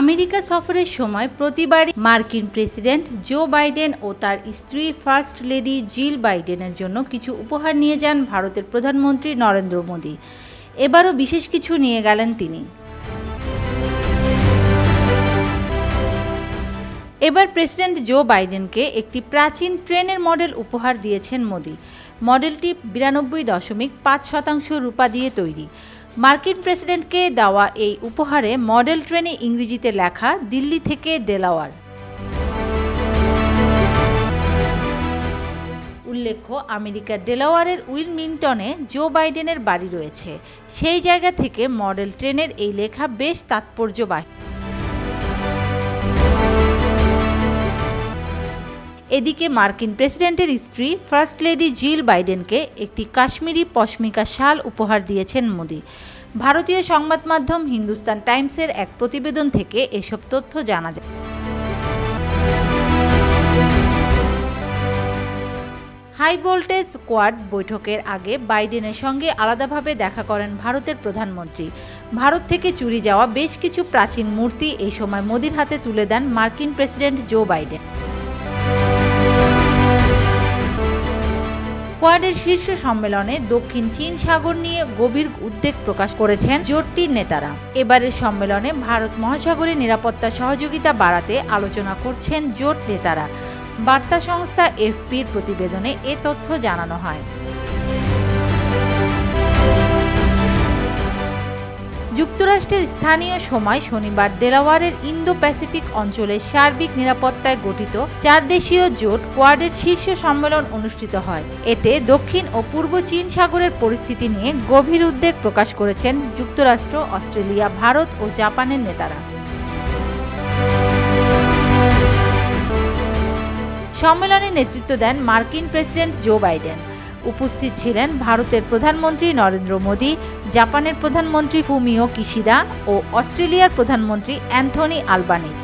America সফরের সময় প্রতিবারই মার্কিন প্রেসিডেন্ট জো বাইডেন ও তার স্ত্রী ফার্স্ট লেডি জিল বাইডেনের জন্য কিছু উপহার নিয়ে যান ভারতের প্রধানমন্ত্রী নরেন্দ্র মোদি। এবারও বিশেষ কিছু নিয়ে গেলেন তিনি। এবার প্রেসিডেন্ট জো বাইডেনকে একটি প্রাচীন ট্রেনের মডেল উপহার দিয়েছেন মোদি। মডেলটি 92.5% রূপা দিয়ে তৈরি। মার্কিন প্রেসিডেন্টকে দেওয়া এই উপহারে মডেল ট্রেনে ইংরেজিতে লেখা দিল্লি থেকে ডেলাওয়ার। উল্লেখ্য, আমেরিকার ডেলাওয়ারের উইলমিংটনে জো বাইডেনের বাড়ি রয়েছে। সেই জায়গা থেকে মডেল ট্রেনের এই লেখা বেশ তাৎপর্যবাহী। এদিকে মার্কিন প্রেসিডেন্টের স্ত্রী ফার্স্ট লেডি জিল বাইডেনকে একটি কাশ্মীরি পশমিকা শাল উপহার দিয়েছেন মোদি। ভারতীয় সংবাদ মাধ্যম হিন্দুস্তান টাইমসের এক প্রতিবেদন থেকে এসব তথ্য জানা যায়। হাই ভোল্টেজ কোয়াড বৈঠকের আগে বাইডেনের সঙ্গে আলাদাভাবে দেখা করেন ভারতের প্রধানমন্ত্রী। ভারত থেকে চুরি যাওয়া বেশ কিছু প্রাচীন মূর্তি এই সময় মোদির হাতে তুলে দেন মার্কিন প্রেসিডেন্ট জো বাইডেন। কোয়াডের শীর্ষ সম্মেলনে দক্ষিণ চীন সাগর নিয়ে গভীর উদ্বেগ প্রকাশ করেছেন জোটটির নেতারা। এবারের সম্মেলনে ভারত মহাসাগরে নিরাপত্তা সহযোগিতা বাড়াতে আলোচনা করছেন জোট নেতারা। বার্তা সংস্থা এফপির প্রতিবেদনে এ তথ্য জানানো হয়। যুক্তরাষ্ট্রের স্থানীয় সময় শনিবার ডেলাওয়ারের ইন্দো প্যাসিফিক অঞ্চলের সার্বিক নিরাপত্তায় গঠিত 4 দেশীয় জোট কোয়াডের শীর্ষ সম্মেলন অনুষ্ঠিত হয়। এতে দক্ষিণ ও পূর্ব চীন সাগরের পরিস্থিতি নিয়ে গভীর উদ্বেগ প্রকাশ করেছেন যুক্তরাষ্ট্র, অস্ট্রেলিয়া, ভারত ও জাপানের নেতারা। সম্মেলনে নেতৃত্ব দেন মার্কিন প্রেসিডেন্ট জো বাইডেন। উপস্থিত ছিলেন ভারতের প্রধানমন্ত্রী নরেন্দ্র মোদি, জাপানের প্রধানমন্ত্রী ফুমিও কিশিদা ও অস্ট্রেলিয়ার প্রধানমন্ত্রী অ্যান্থনি আলবানিজ।